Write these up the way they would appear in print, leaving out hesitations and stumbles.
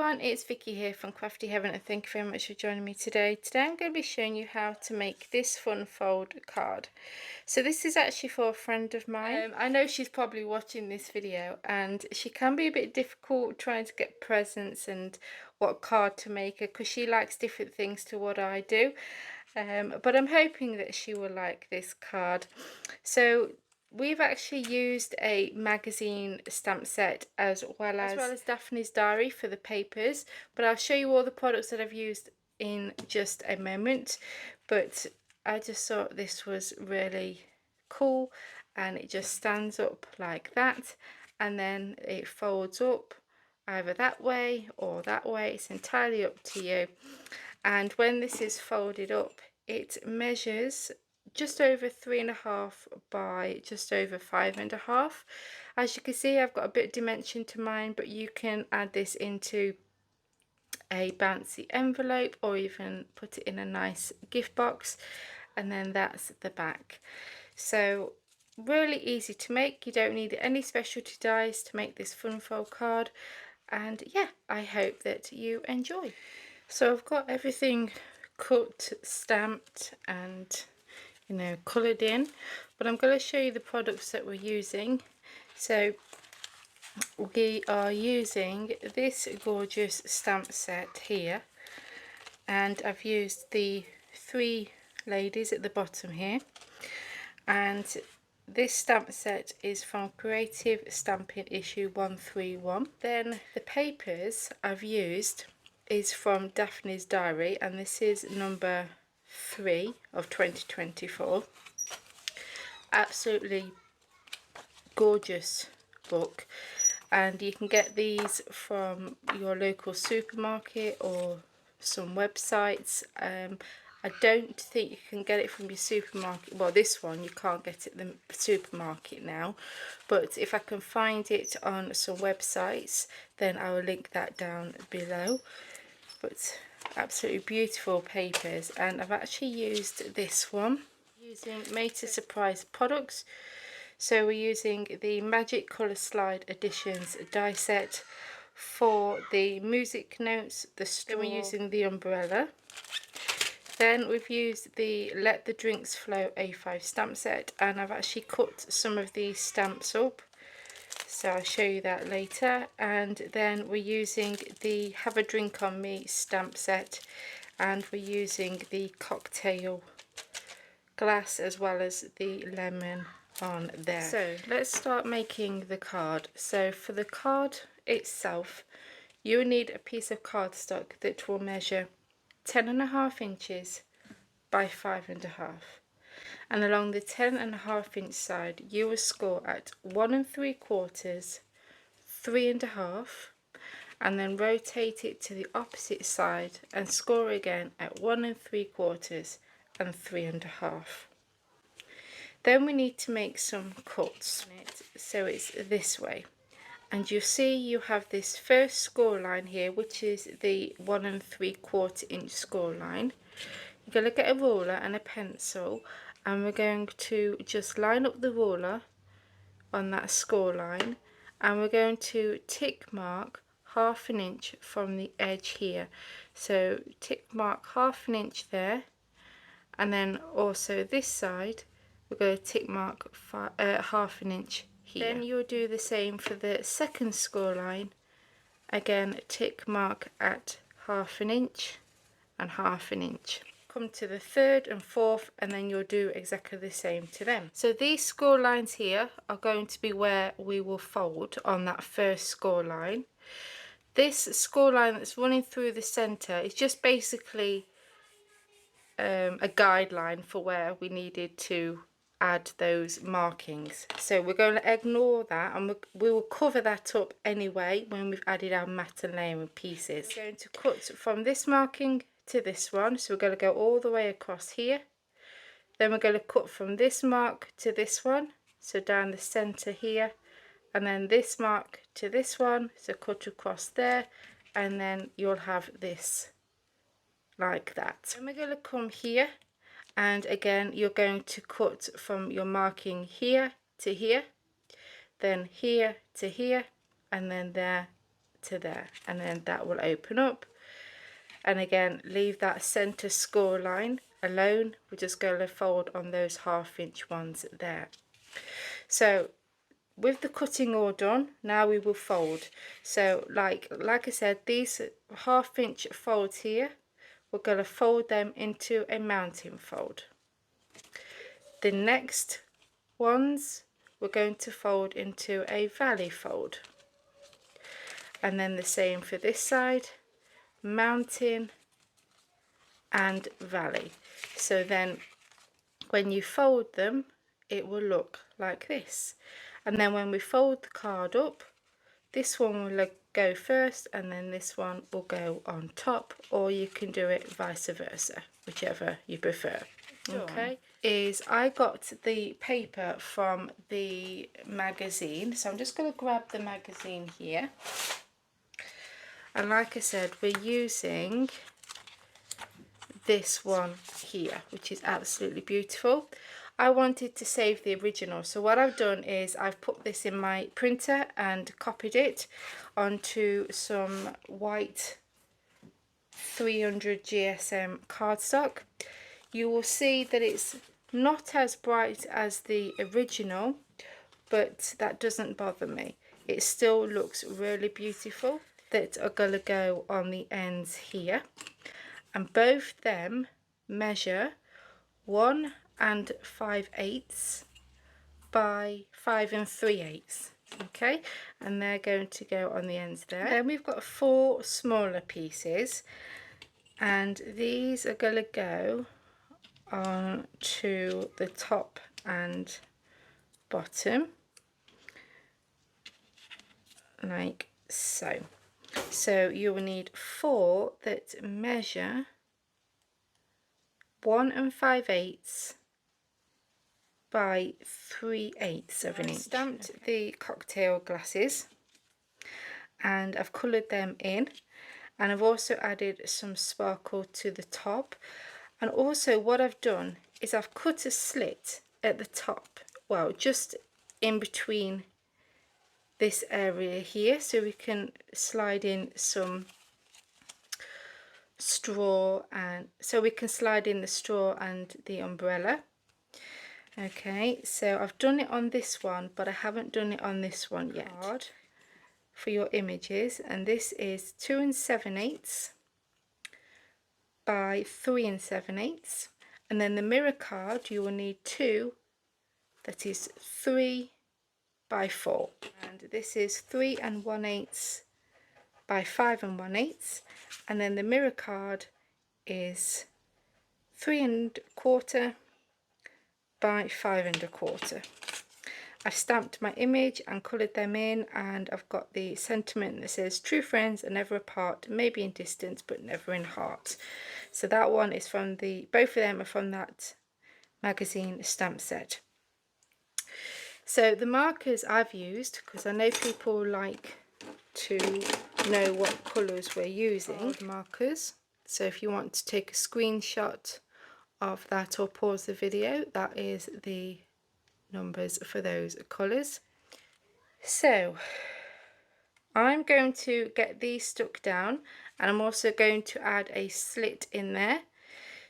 everyone, it's Vicky here from Crafty Heaven and thank you very much for joining me today. Today I'm going to be showing you how to make this fun fold card. So this is actually for a friend of mine. I know she's probably watching this video and she can be a bit difficult trying to get presents and what card to make her because she likes different things to what I do. But I'm hoping that she will like this card. So we've actually used a magazine stamp set as well as Daphne's diary for the papers, but I'll show you all the products that I've used in just a moment. But I just thought this was really cool, and it just stands up like that, and then it folds up either that way or that way. It's entirely up to you. And when this is folded up, it measures just over 3.5 by just over 5.5. As you can see, I've got a bit of dimension to mine, but you can add this into a bouncy envelope or even put it in a nice gift box. And then that's the back. So really easy to make. You don't need any specialty dies to make this fun fold card. And yeah, I hope that you enjoy. So I've got everything cut, stamped and coloured in, but I'm going to show you the products that we're using. So we are using this gorgeous stamp set here, and I've used the 3 ladies at the bottom here, and this stamp set is from Creative Stamping issue 131. Then the papers I've used is from Daphne's diary, and this is number 3 of 2024. Absolutely gorgeous book, and you can get these from your local supermarket or some websites. I don't think you can get it from your supermarket. Well, this one you can't get it at the supermarket now, but if I can find it on some websites, then I will link that down below. But absolutely beautiful papers, and I've actually used this one using Made to Surprise products. So we're using the Magic Colour Slide Editions die set for the music notes, the store. Then we're using the umbrella. Then we've used the Let the Drinks Flow A5 stamp set, and I've actually cut some of these stamps up, so I'll show you that later. And then we're using the Have a Drink on Me stamp set, and we're using the cocktail glass as well as the lemon on there. So let's start making the card. So for the card itself, you need a piece of cardstock that will measure 10.5 inches by 5.5, and along the 10.5 inch side you will score at 1 3/4, 3.5, and then rotate it to the opposite side and score again at 1 3/4 and 3.5. Then we need to make some cuts, so it's this way, and you see you have this first score line here, which is the 1 3/4 inch score line. You're going to get a ruler and a pencil, and we're going to just line up the ruler on that score line, and we're going to tick mark 1/2 inch from the edge here. So tick mark 1/2 inch there, and then also this side we're going to tick mark 1/2 inch here. Then you'll do the same for the second score line. Again, tick mark at 1/2 inch and 1/2 inch. Come to the third and fourth, and then you'll do exactly the same to them. So these score lines here are going to be where we will fold on that first score line. This score line that's running through the center is just basically a guideline for where we needed to add those markings. So we're going to ignore that, and we will cover that up anyway when we've added our mat and layering pieces. We're going to cut from this marking to this one, so we're going to go all the way across here. Then we're going to cut from this mark to this one, so down the center here, and then this mark to this one, so cut across there, and then you'll have this like that. Then we're going to come here, and again you're going to cut from your marking here to here, then here to here, and then there to there, and then that will open up. And again, leave that center score line alone. We're just going to fold on those 1/2 inch ones there. So with the cutting all done, now we will fold. So like I said, these 1/2 inch folds here, we're going to fold them into a mounting fold. The next ones we're going to fold into a valley fold, and then the same for this side, mountain and valley. So then when you fold them, it will look like this. And then when we fold the card up, this one will go first and then this one will go on top, or you can do it vice versa, whichever you prefer. Okay, is I got the paper from the magazine, so I'm just going to grab the magazine here. And like I said, we're using this one here, which is absolutely beautiful. I wanted to save the original, so what I've done is I've put this in my printer and copied it onto some white 300 GSM cardstock. You will see that it's not as bright as the original, but that doesn't bother me. It still looks really beautiful. That are going to go on the ends here, and both them measure 1 5/8 by 5 3/8. Okay, and they're going to go on the ends there. Then we've got 4 smaller pieces, and these are going to go on to the top and bottom like so. So you will need 4 that measure 1 5/8 by 3/8 of an inch. I stamped the cocktail glasses and I've coloured them in, and I've also added some sparkle to the top. And also what I've done is I've cut a slit at the top, well, just in between this area here, so we can slide in some straw, and so we can slide in the straw and the umbrella. Okay, so I've done it on this one, but I haven't done it on this one yet for your images, and this is 2 7/8 by 3 7/8, and then the mirror card you will need 2 that is 3 by 4, and this is 3 1/8 by 5 1/8, and then the mirror card is 3 1/4 by 5 1/4. I've stamped my image and coloured them in, and I've got the sentiment that says true friends are never apart, maybe in distance but never in heart. So that one is from both of them are from that magazine stamp set. So the markers I've used, because I know people like to know what colours we're using, markers. So if you want to take a screenshot of that or pause the video, that is the numbers for those colours. So I'm going to get these stuck down, and I'm also going to add a slit in there.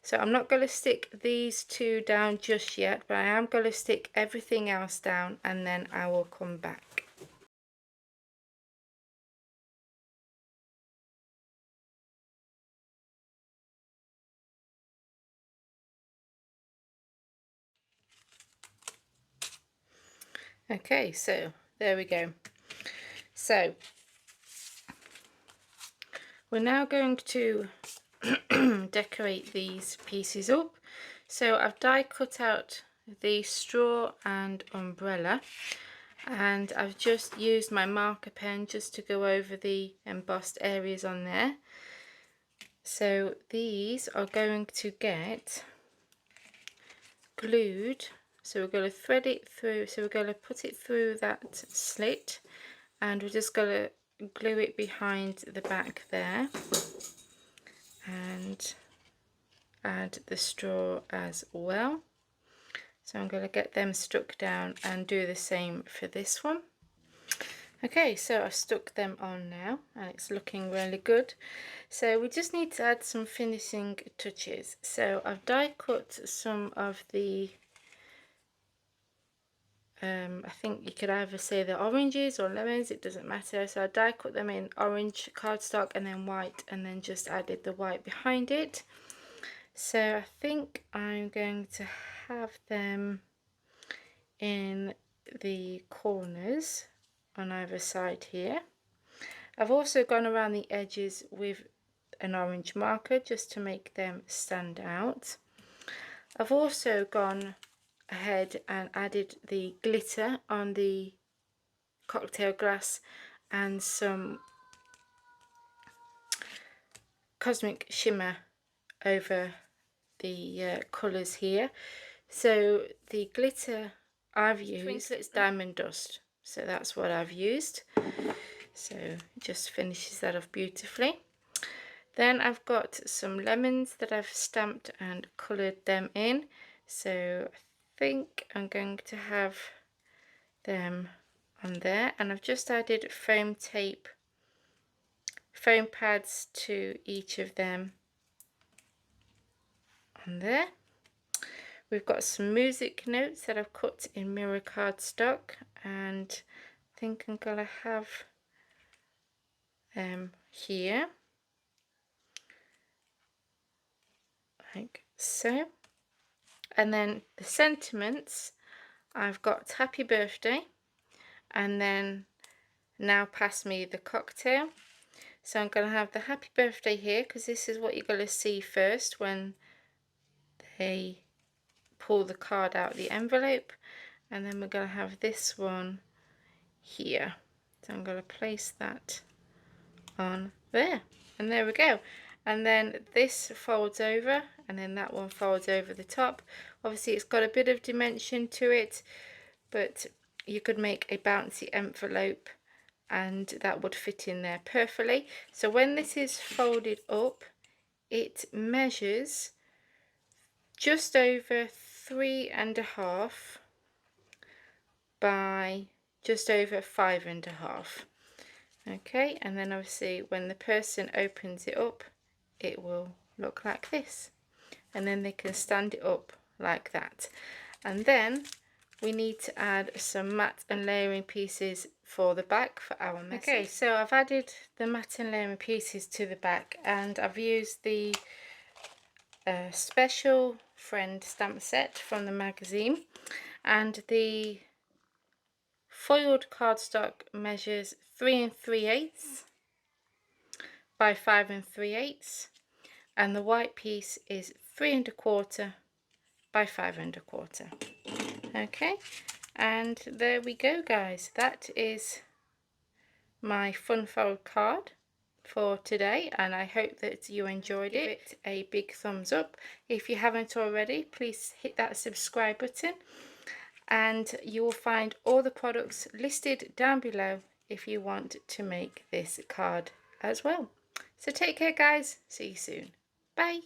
So I'm not going to stick these 2 down just yet, but I am going to stick everything else down and then I will come back. Okay, so there we go. So we're now going to decorate these pieces up. So I've die cut out the straw and umbrella, and I've just used my marker pen just to go over the embossed areas on there. So these are going to get glued, so we're going to thread it through, so we're going to put it through that slit, and we're just going to glue it behind the back there, and add the straw as well. So I'm going to get them stuck down and do the same for this one. Okay, so I've stuck them on now and it's looking really good. So we just need to add some finishing touches. So I've die cut some of the I think you could either say they're oranges or lemons, it doesn't matter. So I die cut them in orange cardstock and then white, and then just added the white behind it. So I think I'm going to have them in the corners on either side here. I've also gone around the edges with an orange marker just to make them stand out. I've also gone ahead and added the glitter on the cocktail glass and some cosmic shimmer over the colours here. So the glitter I've used is diamond dust, so that's what I've used. So it just finishes that off beautifully. Then I've got some lemons that I've stamped and coloured them in. So I think I'm going to have them on there, and I've just added foam pads to each of them on there. We've got some music notes that I've cut in mirror cardstock, and I think I'm gonna have them here like so. And then the sentiments, I've got happy birthday, and then now pass me the cocktail. So I'm going to have the happy birthday here, because this is what you're going to see first when they pull the card out of the envelope. And then we're going to have this one here. So I'm going to place that on there, and there we go. And then this folds over, and then that one folds over the top. Obviously it's got a bit of dimension to it, but you could make a bouncy envelope and that would fit in there perfectly. So when this is folded up, it measures just over 3.5 by just over 5.5. Okay, and then obviously when the person opens it up, it will look like this, and then they can stand it up like that. And then we need to add some matte and layering pieces for the back for our message. Okay, so I've added the matte and layering pieces to the back, and I've used the special friend stamp set from the magazine, and the foiled cardstock measures 3 3/8 by 5 3/8, and the white piece is 3 1/4 by 5 1/4. Okay, and there we go, guys. That is my fun fold card for today, and I hope that you enjoyed it. Give it a big thumbs up. If you haven't already, please hit that subscribe button, and you will find all the products listed down below if you want to make this card as well. So take care, guys. See you soon. Bye.